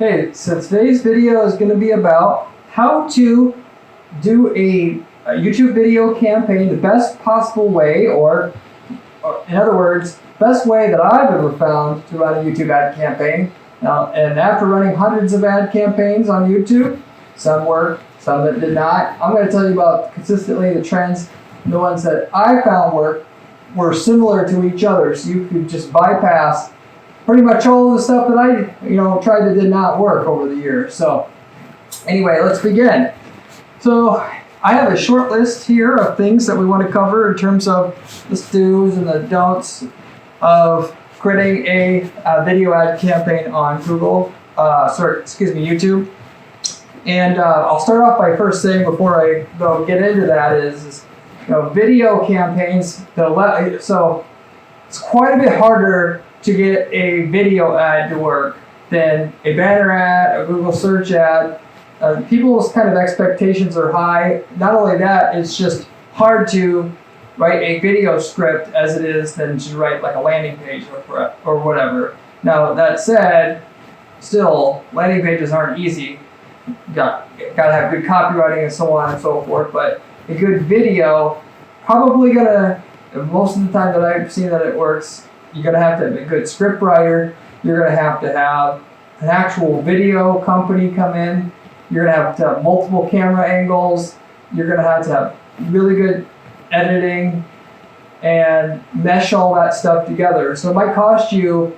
Okay, so today's video is going to be about how to do a YouTube video campaign the best possible way, or in other words, best way that I've ever found to run a YouTube ad campaign. Now, and after running hundreds of ad campaigns on YouTube, some worked, some that did not. I'm going to tell you about consistently the trends, and the ones that I found were similar to each other, so you could just bypass pretty much all the stuff that I tried that did not work over the years. So anyway, let's begin. So I have a short list here of things that we want to cover in terms of the do's and the don'ts of creating a video ad campaign on YouTube. And I'll start off by first saying, before I get into that, is video campaigns. So it's quite a bit harder to get a video ad to work than a banner ad, a Google search ad. People's kind of expectations are high. Not only that, it's just hard to write a video script as it is than to write like a landing page or whatever. Now that said, still landing pages aren't easy. Got to have good copywriting and so on and so forth. But a good video, probably most of the time that I've seen that it works, you're going to have a good script writer. You're going to have an actual video company come in. You're going to have multiple camera angles. You're going to have really good editing and mesh all that stuff together. So it might cost you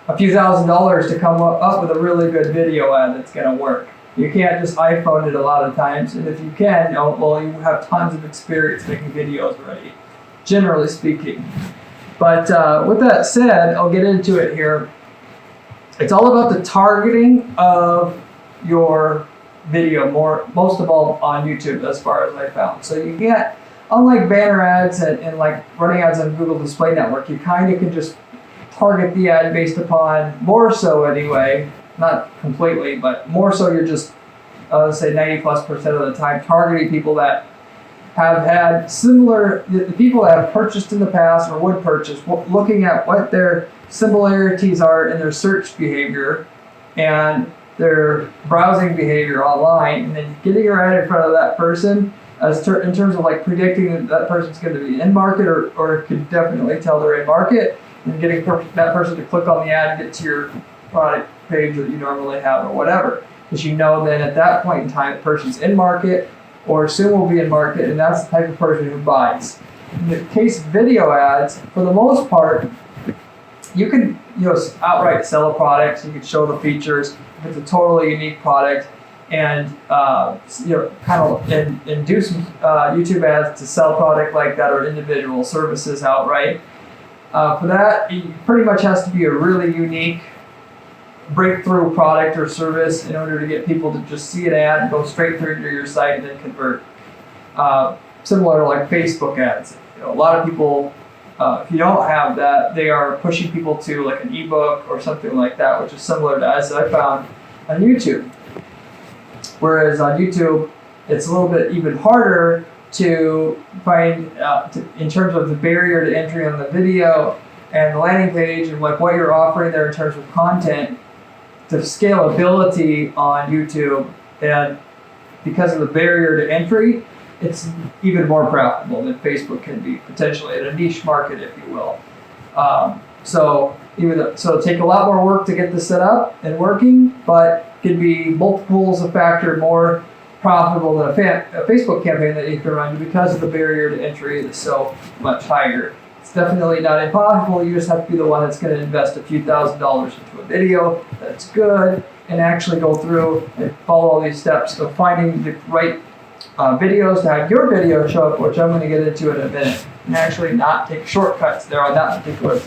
a few $1,000s to come up with a really good video ad that's going to work. You can't just iPhone it a lot of times, and if you can, you have tons of experience making videos already, generally speaking. But with that said, I'll get into it here. It's all about the targeting of your video, most of all on YouTube, as far as I found. So you can't, unlike banner ads and like running ads on Google Display Network, you kind of can just target the ad based upon, more so anyway, not completely, but more so you're just, let's say 90+% of the time, targeting people that have had the people that have purchased in the past or would purchase, looking at what their similarities are in their search behavior and their browsing behavior online, and then getting your ad in front of that person in terms of like predicting that person's going to be in market or could definitely tell they're in market, and getting that person to click on the ad and get to your product page that you normally have or whatever. Because then at that point in time, the person's in market or soon will be in market, and that's the type of person who buys. In the case of video ads, for the most part, you can outright sell a product. So you can show the features if it's a totally unique product, and and do some YouTube ads to sell product like that or individual services outright. For that, it pretty much has to be a really unique breakthrough product or service in order to get people to just see an ad and go straight through to your site and then convert. Similar to like Facebook ads. A lot of people, if you don't have that, they are pushing people to like an eBook or something like that, which is similar to ads that I found on YouTube. Whereas on YouTube, it's a little bit even harder to find in terms of the barrier to entry on the video and the landing page and like what you're offering there in terms of content. The scalability on YouTube, and because of the barrier to entry, it's even more profitable than Facebook can be, potentially at a niche market, if you will. So it'll take a lot more work to get this set up and working, but can be multiples of factor more profitable than a Facebook campaign that you can run because of the barrier to entry is so much higher. It's definitely not impossible. You just have to be the one that's going to invest a few $1,000s into a video that's good and actually go through and follow all these steps of finding the right videos to have your video show up, which I'm going to get into in a minute, and actually not take shortcuts there on that particular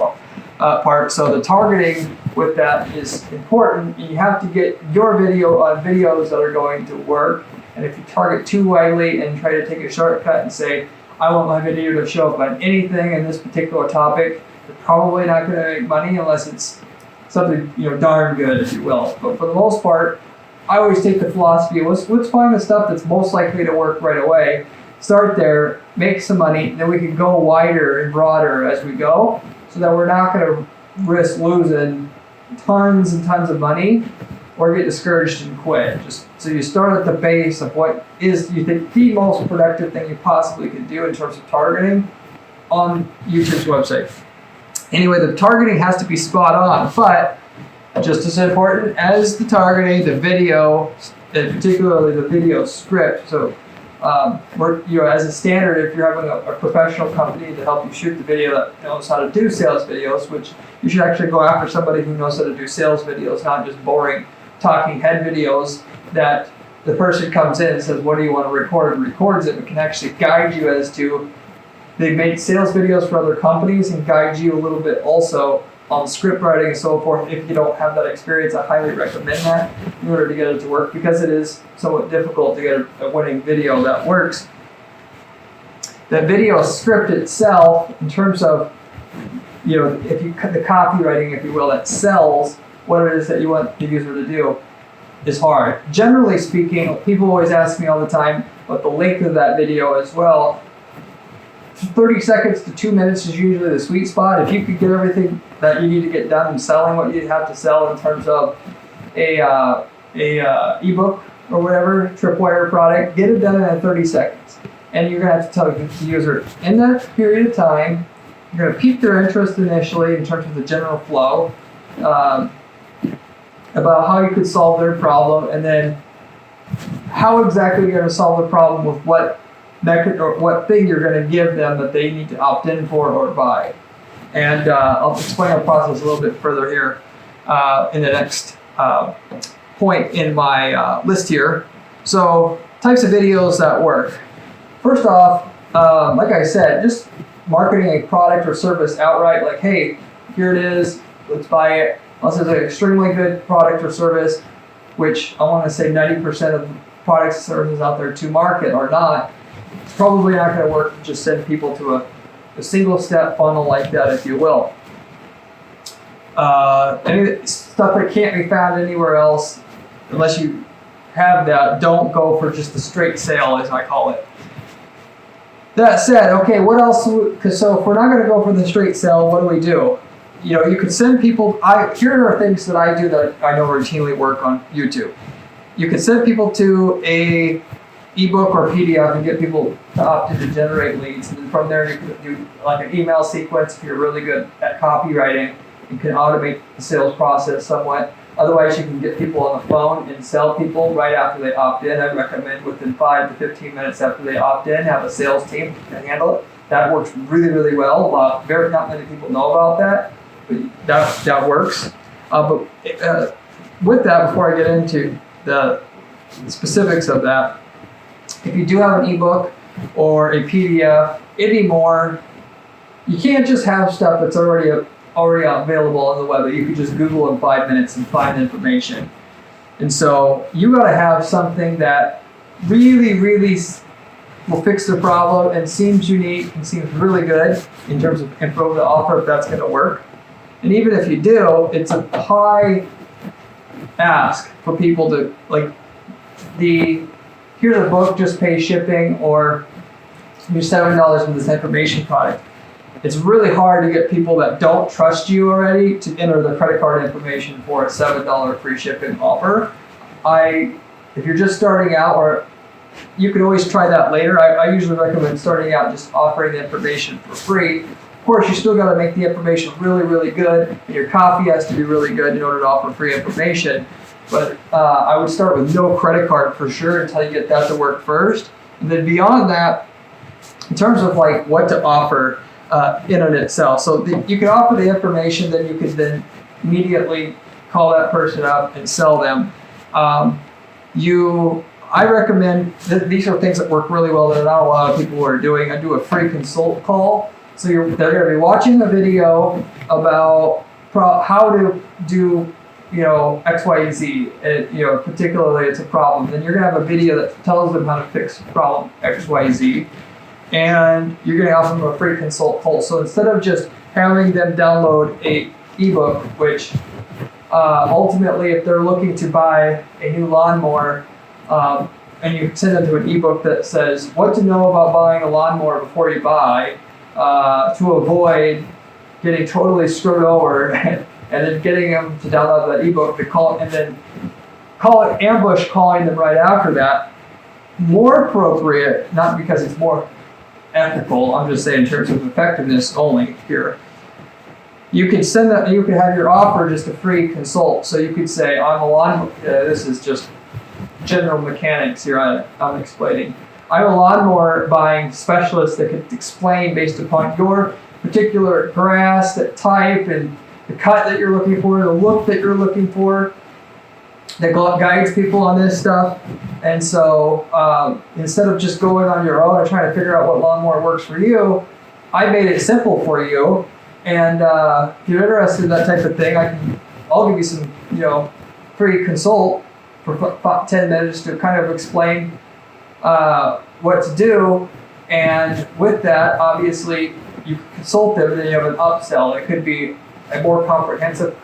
part. So the targeting with that is important. You have to get your video on videos that are going to work. And if you target too widely and try to take a shortcut and say, I want my video to show up on anything in this particular topic, you're probably not going to make money unless it's something darn good, if you will. But for the most part, I always take the philosophy, let's find the stuff that's most likely to work right away, start there, make some money, then we can go wider and broader as we go, so that we're not going to risk losing tons and tons of money or get discouraged and quit. Just so you start at the base of what is you think the most productive thing you possibly could do in terms of targeting on YouTube's website. Anyway, the targeting has to be spot on, but just as important as the targeting, the video, and particularly the video script. So, as a standard, if you're having a professional company to help you shoot the video that knows how to do sales videos, which you should actually go after somebody who knows how to do sales videos, not just boring talking head videos that the person comes in and says, "What do you want to record?" and records it, but can actually guide you as to. They make sales videos for other companies and guide you a little bit also on script writing and so forth. If you don't have that experience, I highly recommend that in order to get it to work, because it is somewhat difficult to get a winning video that works. That video script itself, in terms of, if you cut the copywriting, if you will, that sells what it is that you want the user to do, is hard. Generally speaking, people always ask me all the time about the length of that video as well. 30 seconds to 2 minutes is usually the sweet spot. If you could get everything that you need to get done in selling what you have to sell in terms of a eBook or whatever, tripwire product, get it done in 30 seconds. And you're going to have to tell the user in that period of time, you're going to pique their interest initially in terms of the general flow, about how you could solve their problem, and then how exactly you're going to solve the problem with what thing you're going to give them that they need to opt in for or buy. And I'll explain the process a little bit further here in the next point in my list here. So, types of videos that work. First off, like I said, just marketing a product or service outright, like, hey, here it is, let's buy it. Unless it's an extremely good product or service, which I want to say 90% of products and services out there to market are not. It's probably not going to work to just send people to a single step funnel like that, if you will. Any stuff that can't be found anywhere else, unless you have that, don't go for just the straight sale, as I call it. That said, okay, what else? So if we're not going to go for the straight sale, what do we do? You could send people. Here are things that I do that I know routinely work on YouTube. You could send people to a ebook or PDF and get people to opt in to generate leads. And then from there, you could do like an email sequence. If you're really good at copywriting, you can automate the sales process somewhat. Otherwise, you can get people on the phone and sell people right after they opt in. I recommend within 5 to 15 minutes after they opt in, have a sales team to handle it. That works really, really well. Not many people know about that, but that works. But with that, before I get into the specifics of that, if you do have an ebook or a PDF anymore, you can't just have stuff that's already available on the web that you could just Google in 5 minutes and find information. And so you got to have something that really, really will fix the problem and seems unique and seems really good in terms of info to offer, if that's going to work. And even if you do, it's a high ask for people to, like, here's a book, just pay shipping, or here's $7 for this information product. It's really hard to get people that don't trust you already to enter the credit card information for a $7 free shipping offer. If you're just starting out, or you can always try that later. I usually recommend starting out just offering the information for free. Of course, you still got to make the information really, really good, and your copy has to be really good in order to offer free information. But I would start with no credit card for sure until you get that to work first. And then beyond that, in terms of like what to offer in and itself. So you can offer the information, then you can then immediately call that person up and sell them. I recommend, these are things that work really well that not a lot of people are doing. I do a free consult call. So they're going to be watching a video about how to do X, Y, Z, particularly it's a problem. Then you're going to have a video that tells them how to fix problem X, Y, Z. And you're going to offer them a free consult call. So instead of just having them download a ebook, which ultimately, if they're looking to buy a new lawnmower, and you send them to an ebook that says what to know about buying a lawnmower before you buy, to avoid getting totally screwed over and then getting them to download that ebook to call, and then call it ambush calling them right after that. More appropriate, not because it's more ethical, I'm just saying in terms of effectiveness only here. You could send that, you could have your offer just a free consult. So you could say, I'm a lawn, this is just general mechanics here I'm explaining. I'm a lawnmower buying specialist that could explain based upon your particular grass, that type, and the cut that you're looking for, the look that you're looking for, that guides people on this stuff. And so instead of just going on your own and trying to figure out what lawnmower works for you, I made it simple for you. And if you're interested in that type of thing, I'll give you some, free consult for 10 minutes to kind of explain what to do. And with that, obviously, you consult them, and then you have an upsell. It could be a more comprehensive.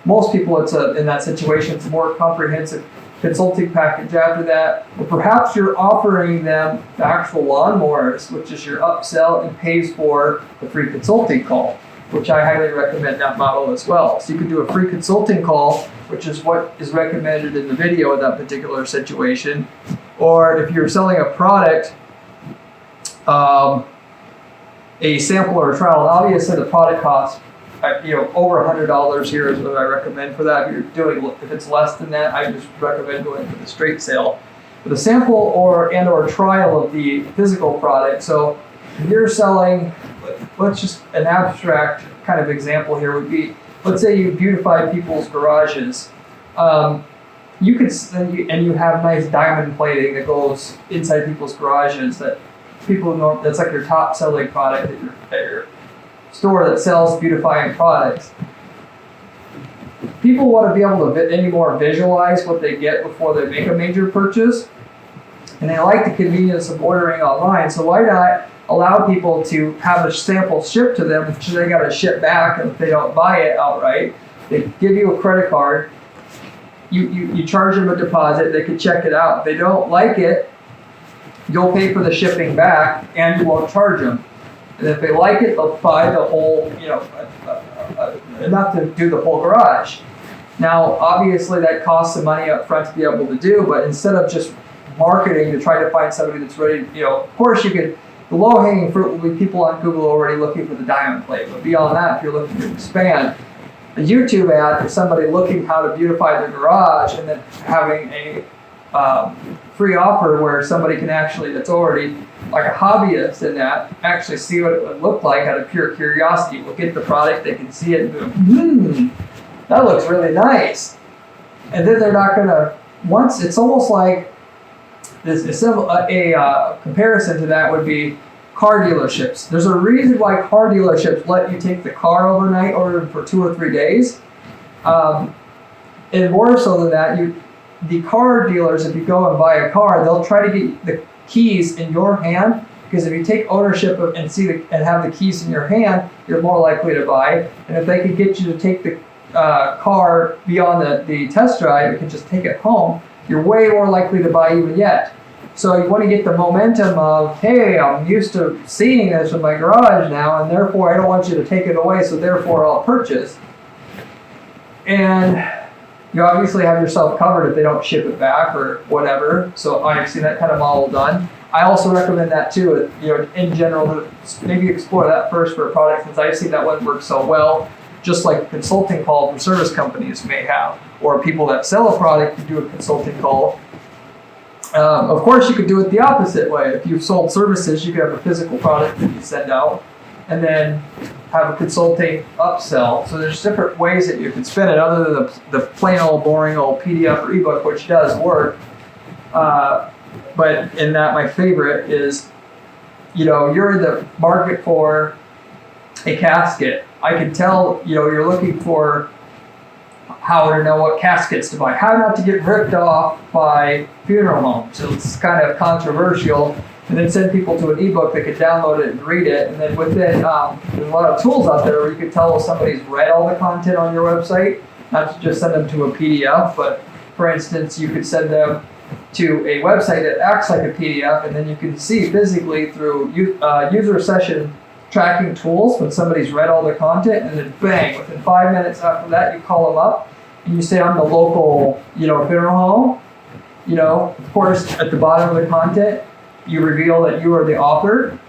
Most people, in that situation, it's a more comprehensive consulting package after that. Or perhaps you're offering them the actual lawnmowers, which is your upsell and pays for the free consulting call, which I highly recommend that model as well. So you can do a free consulting call, which is what is recommended in the video in that particular situation. Or if you're selling a product, a sample or a trial, and obviously the product costs over $100 here is what I recommend for that. If it's less than that, I just recommend going for the straight sale. But the sample or trial of the physical product. So if you're selling, let's just an abstract kind of example here would be, let's say you beautify people's garages. You could, and you have nice diamond plating that goes inside people's garages that people know, that's like your top selling product at your store that sells beautifying products. People want to be able to anymore visualize what they get before they make a major purchase, and they like the convenience of ordering online. So why not allow people to have a sample shipped to them, which they got to ship back, and if they don't buy it outright, they give you a credit card. You charge them a deposit. They can check it out. If they don't like it, you'll pay for the shipping back, and you won't charge them. And if they like it, they'll buy the whole, enough to do the whole garage. Now, obviously, that costs some money up front to be able to do, but instead of just marketing to try to find somebody that's ready, of course, the low-hanging fruit will be people on Google already looking for the diamond plate. But beyond that, if you're looking to expand, a YouTube ad for somebody looking how to beautify their garage, and then having a free offer where somebody can actually, that's already like a hobbyist in that, actually see what it would look like out of pure curiosity. We'll get the product, they can see it and go, that looks really nice. And then they're not gonna, it's almost like a comparison to that would be car dealerships. There's a reason why car dealerships let you take the car overnight or for 2 or 3 days. And more so than that, the car dealers, if you go and buy a car, they'll try to get the keys in your hand, because if you take ownership of and have the keys in your hand, you're more likely to buy. And if they could get you to take the car beyond the test drive, you can just take it home, you're way more likely to buy even yet. So you want to get the momentum of, hey, I'm used to seeing this in my garage now, and therefore I don't want you to take it away, so therefore I'll purchase. And you obviously have yourself covered if they don't ship it back or whatever. So I've seen that kind of model done. I also recommend that too, in general, maybe explore that first for a product, since I've seen that one work so well, just like a consulting call from service companies may have, or people that sell a product to do a consulting call. Of course, you could do it the opposite way. If you've sold services, you could have a physical product that you send out, and then have a consulting upsell. So there's different ways that you can spin it, other than the plain old boring old PDF or ebook, which does work. But in that, my favorite is, you're in the market for a casket. I can tell, you're looking for how to know what caskets to buy, how not to get ripped off by funeral homes. So it's kind of controversial. And then send people to an ebook that could download it and read it. And then within, there's a lot of tools out there where you can tell if somebody's read all the content on your website, not to just send them to a PDF, but for instance, you could send them to a website that acts like a PDF, and then you can see physically through user session tracking tools when somebody's read all the content, and then bang, within 5 minutes after that, you call them up and you say, I'm the local, funeral home. Of course, at the bottom of the content, you reveal that you are the author,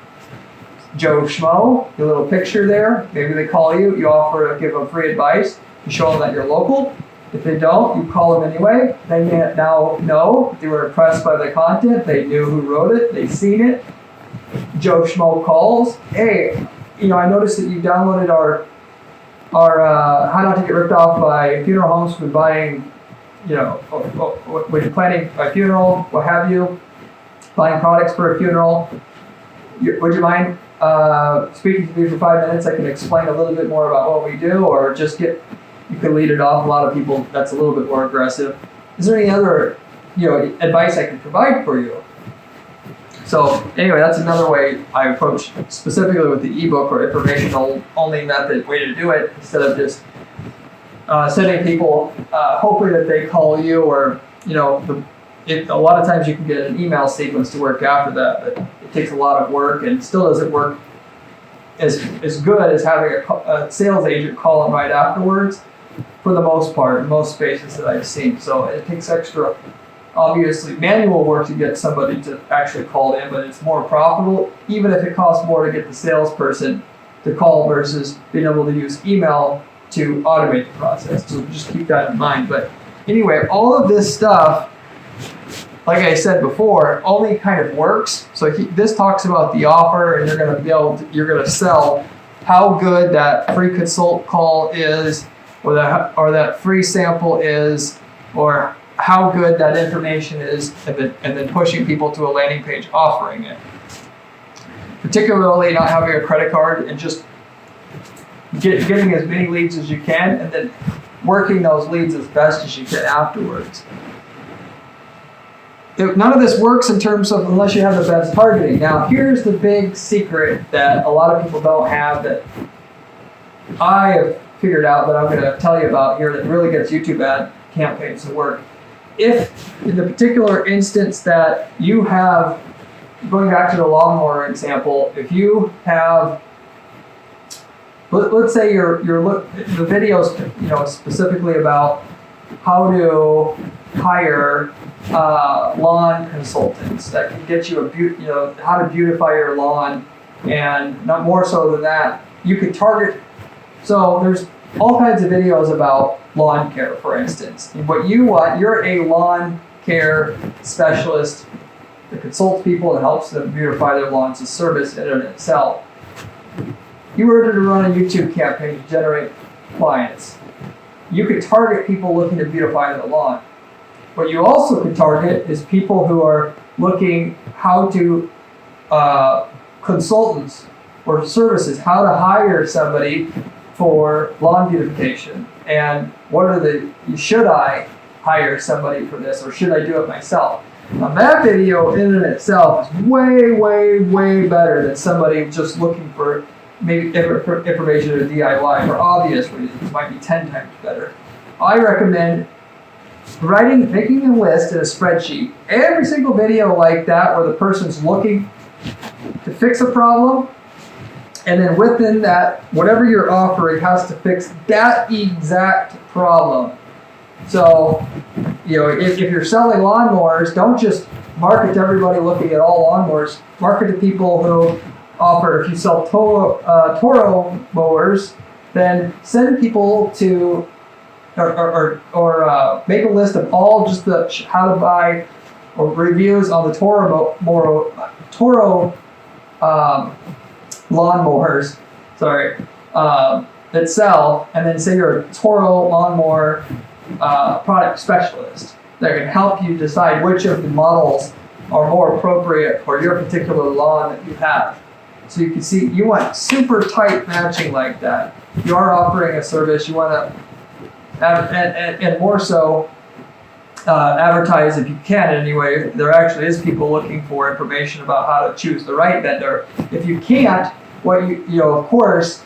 Joe Schmo, your little picture there. Maybe they call you, you offer to give them free advice, you show them that you're local. If they don't, you call them anyway. They now know they were impressed by the content, they knew who wrote it, they've seen it. Joe Schmo calls, hey, I noticed that you downloaded our How Not to Get Ripped Off by Funeral Homes when buying, when you're planning a funeral, what have you, buying products for a funeral. Would you mind speaking to me for 5 minutes? I can explain a little bit more about what we do, or just you can lead it off. A lot of people, that's a little bit more aggressive. Is there any other, advice I can provide for you? So anyway, that's another way I approach specifically with the ebook or informational only method way to do it, instead of just sending people hoping that they call you, or a lot of times you can get an email sequence to work after that, but it takes a lot of work and still doesn't work as good as having a sales agent call them right afterwards, for the most part, in most spaces that I've seen. So it takes extra, obviously, manual work to get somebody to actually call in, but it's more profitable, even if it costs more to get the salesperson to call versus being able to use email to automate the process. So just keep that in mind. But anyway, all of this stuff, like I said before, only kind of works. So this talks about the offer, and you're going to sell how good that free consult call is, or that free sample is, or how good that information is, and then pushing people to a landing page offering it. Particularly not having a credit card, and just getting as many leads as you can, and then working those leads as best as you can afterwards. None of this works in terms of unless you have the best targeting. Now, here's the big secret that a lot of people don't have, that I have figured out, that I'm going to tell you about here, that really gets YouTube ad campaigns to work. If in the particular instance that you have, going back to the lawnmower example, if you have, let's say the video's specifically about how to hire lawn consultants that can get you how to beautify your lawn, and not more so than that, you could target. So there's all kinds of videos about lawn care, for instance. And what you want, you're a lawn care specialist that consults people and helps them beautify their lawns, a service in and of itself. You were to run a YouTube campaign to generate clients. You could target people looking to beautify their lawn. What you also could target is people who are looking how to, consultants or services, how to hire somebody for lawn beautification, and should I hire somebody for this, or should I do it myself? Now that video in and itself is way, way, way better than somebody just looking for maybe information or DIY for obvious reasons. It might be 10 times better. I recommend making a list in a spreadsheet. Every single video like that where the person's looking to fix a problem, and then within that, whatever you're offering has to fix that exact problem. So, if you're selling lawnmowers, don't just market to everybody looking at all lawnmowers. Market to people who offer, if you sell Toro mowers, then send people to, or make a list of all just the how to buy or reviews on the Toro lawnmowers, that sell, and then say you're a Toro lawnmower product specialist that can help you decide which of the models are more appropriate for your particular lawn that you have. So you can see, you want super tight matching like that. You are offering a service, you want to, and more so, advertise if you can anyway. There actually is people looking for information about how to choose the right vendor. If you can't, of course,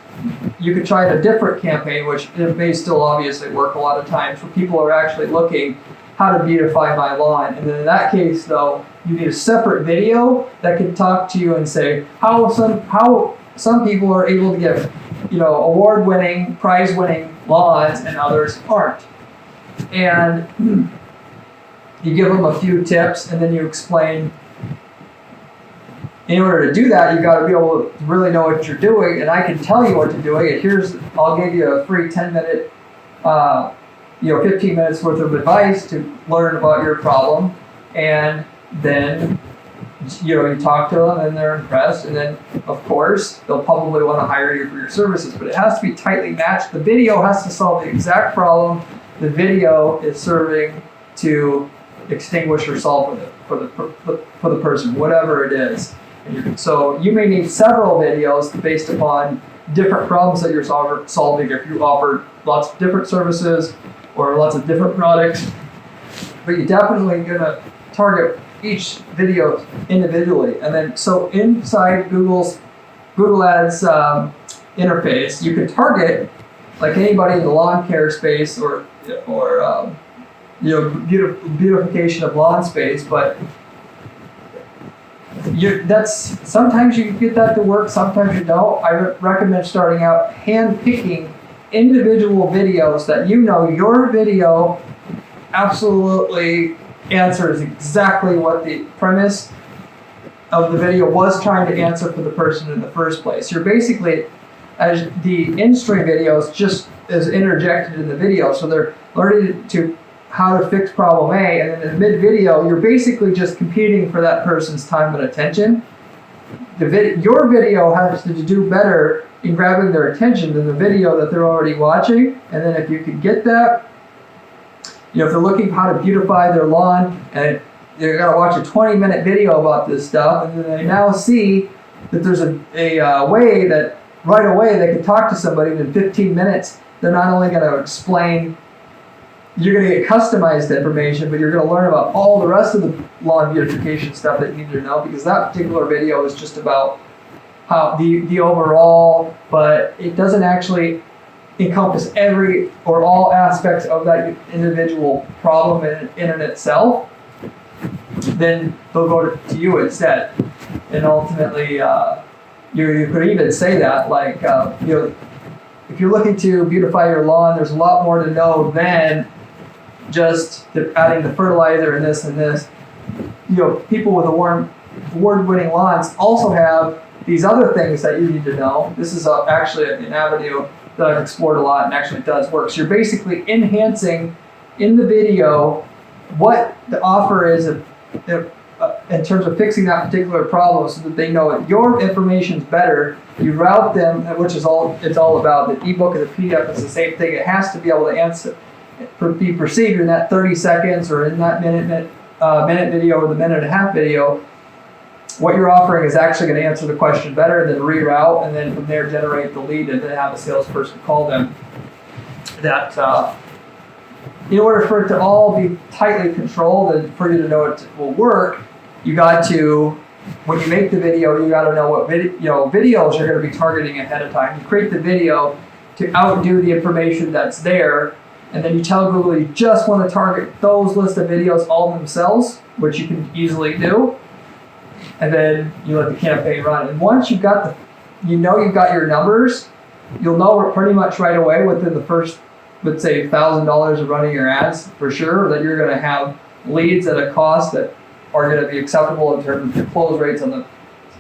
you could try a different campaign, which it may still obviously work a lot of times, where people are actually looking how to beautify my lawn. And then in that case, though, you need a separate video that can talk to you and say how some people are able to get, award-winning, prize-winning lawns, and others aren't. And you give them a few tips, and then you explain. In order to do that, you got to be able to really know what you're doing, and I can tell you what to do. I'll give you a free 10-minute, 15 minutes worth of advice to learn about your problem, and then you talk to them, and they're impressed, and then of course they'll probably want to hire you for your services. But it has to be tightly matched. The video has to solve the exact problem the video is serving to extinguish or solve for the person, whatever it is. So you may need several videos based upon different problems that you're solving. If you offer lots of different services or lots of different products, but you're definitely going to target each video individually. And then so inside Google Ads interface, you can target like anybody in the lawn care space or beautification of lawn space, but sometimes you get that to work, sometimes you don't. I recommend starting out hand-picking individual videos that your video absolutely answers exactly what the premise of the video was trying to answer for the person in the first place. You're basically, as the in-stream videos just is interjected in the video, so they're learning how to fix problem A, and then in the mid-video, you're basically just competing for that person's time and attention. Your video has to do better in grabbing their attention than the video that they're already watching, and then if you can get that, if they're looking how to beautify their lawn, and they're going to watch a 20-minute video about this stuff, and then they now see that there's a way that right away they can talk to somebody, and in 15 minutes, they're not only going to explain, you're going to get customized information, but you're going to learn about all the rest of the lawn beautification stuff that you need to know, because that particular video is just about how the overall, but it doesn't actually encompass every or all aspects of that individual problem in itself. Then they'll go to you instead. And ultimately, you could even say that, like, if you're looking to beautify your lawn, there's a lot more to know than just adding the fertilizer and this and this. People with award-winning lawns also have these other things that you need to know. This is actually an avenue that I've explored a lot, and actually does work. So you're basically enhancing in the video what the offer is in terms of fixing that particular problem, so that they know that your information's better. You route them, which is all it's all about. The ebook and the PDF is the same thing. It has to be able to be perceived in that 30 seconds or in that minute video or the minute and a half video. What you're offering is actually going to answer the question better, and then reroute, and then from there generate the lead, and then have a salesperson call them. That in order for it to all be tightly controlled and for you to know it will work, you got to, when you make the video, you got to know what videos you're going to be targeting ahead of time. You create the video to outdo the information that's there, and then you tell Google you just want to target those list of videos all themselves, which you can easily do. And then you let the campaign run. And once you've got you've got your numbers, you'll know pretty much right away within the first, let's say, $1,000 of running your ads for sure, that you're going to have leads at a cost that are going to be acceptable in terms of your close rates on the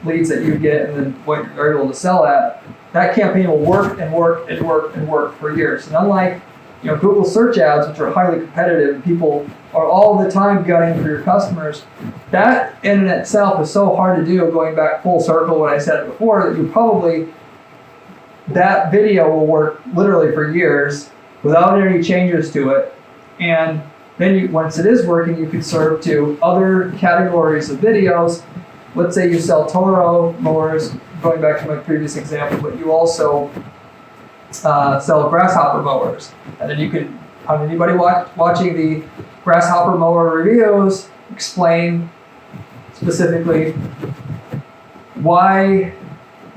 leads that you get, and then what you're able to sell at. That campaign will work and work and work and work for years. And unlike Google search ads, which are highly competitive, and people are all the time gunning for your customers, that in and itself is so hard to do, going back full circle what I said before, that that video will work literally for years without any changes to it. And then once it is working, you can serve to other categories of videos. Let's say you sell Toro mowers, going back to my previous example, but you also sell grasshopper mowers. And then you can have anybody watching the grasshopper mower reviews explain specifically why,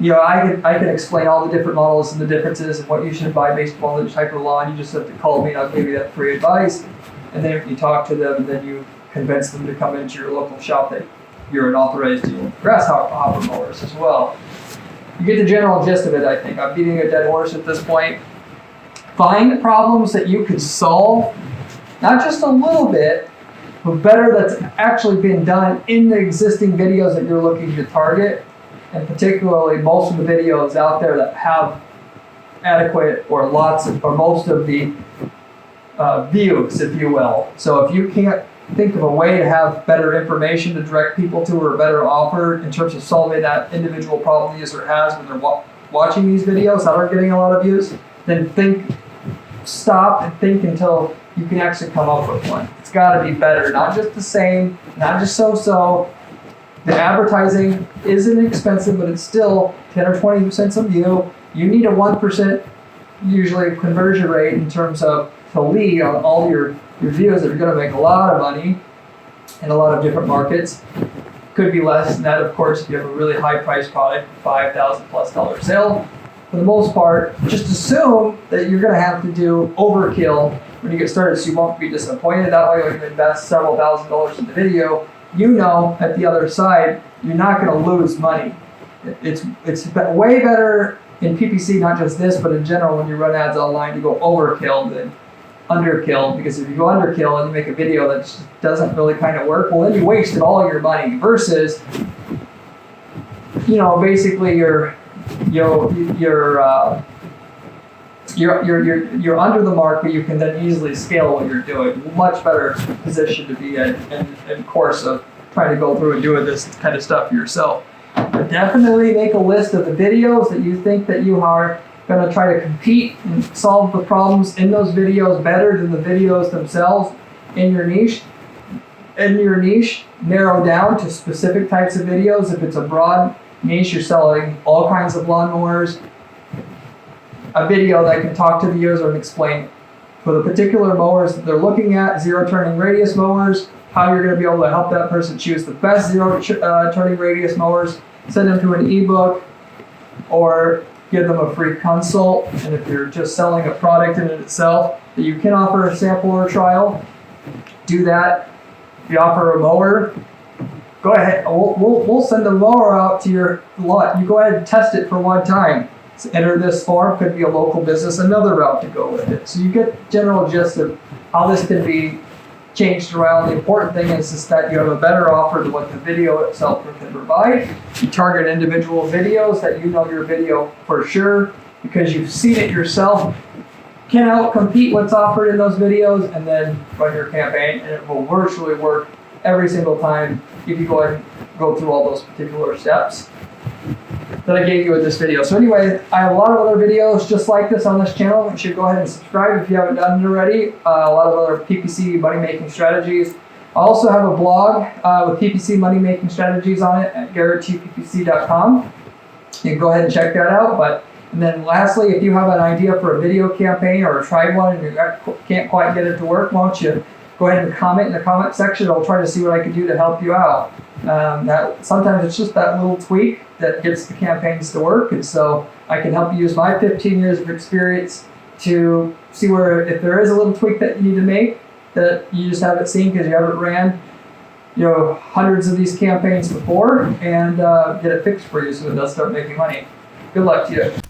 I can explain all the different models and the differences and what you should buy based upon the type of lawn. You just have to call me and I'll give you that free advice. And then you talk to them, and then you convince them to come into your local shop that you're an authorized dealer with grasshopper mowers as well. you get the general gist of it, I think. I'm beating a dead horse at this point. Find problems that you could solve, not just a little bit, but better that's actually been done in the existing videos that you're looking to target, and particularly most of the videos out there that have adequate or lots of, or most of the views, if you will. So if you can't think of a way to have better information to direct people to, or a better offer in terms of solving that individual problem the user has when they're watching these videos that aren't getting a lot of views, then stop and think until you can actually come up with one. It's got to be better, not just the same, not just so-so. The advertising isn't expensive, but it's still 10 or 20% of view. You need a 1% usually conversion rate in terms of to lead on all your views that are going to make a lot of money in a lot of different markets. Could be less than that, of course, if you have a really high price product, $5,000+ sale. For the most part, just assume that you're going to have to do overkill when you get started, so you won't be disappointed. That way, when you invest several $1,000s in the video, you know at the other side you're not going to lose money. It's way better in PPC, not just this, but in general when you run ads online, to go overkill than underkill, because if you go underkill and you make a video that just doesn't really kind of work, well then you wasted all your money, versus basically you're under the mark, but you can then easily scale what you're doing. Much better position to be in course of trying to go through and doing this kind of stuff yourself. But definitely make a list of the videos that you think that you are going to try to compete and solve the problems in those videos better than the videos themselves in your niche. Narrow down to specific types of videos. If it's a broad niche, you're selling all kinds of lawnmowers, a video that can talk to the user and explain for the particular mowers that they're looking at, zero turning radius mowers, how you're going to be able to help that person choose the best zero turning radius mowers, send them to an ebook, or give them a free consult. And if you're just selling a product in itself that you can offer a sample or trial, do that. If you offer a mower, go ahead. We'll send the mower out to your lot. You go ahead and test it for one time. So enter this form. Could be a local business, another route to go with it. So you get general gist of how this can be changed around. The important thing is that you have a better offer than what the video itself can provide. You target individual videos that you know your video for sure, because you've seen it yourself, can outcompete what's offered in those videos, and then run your campaign, and it will virtually work every single time if you go ahead and go through all those particular steps that I gave you in this video. So anyway, I have a lot of other videos just like this on this channel. You should go ahead and subscribe if you haven't done it already. A lot of other PPC money-making strategies. I also have a blog with PPC money-making strategies on it at GarrettTPPC.com. You can go ahead and check that out. And then lastly, if you have an idea for a video campaign or tried one and you can't quite get it to work, why don't you go ahead and comment in the comment section. I'll try to see what I can do to help you out. Sometimes it's just that little tweak that gets the campaigns to work, and so I can help you use my 15 years of experience to see where, if there is a little tweak that you need to make that you just haven't seen because you haven't ran hundreds of these campaigns before, and get it fixed for you so it does start making money. Good luck to you.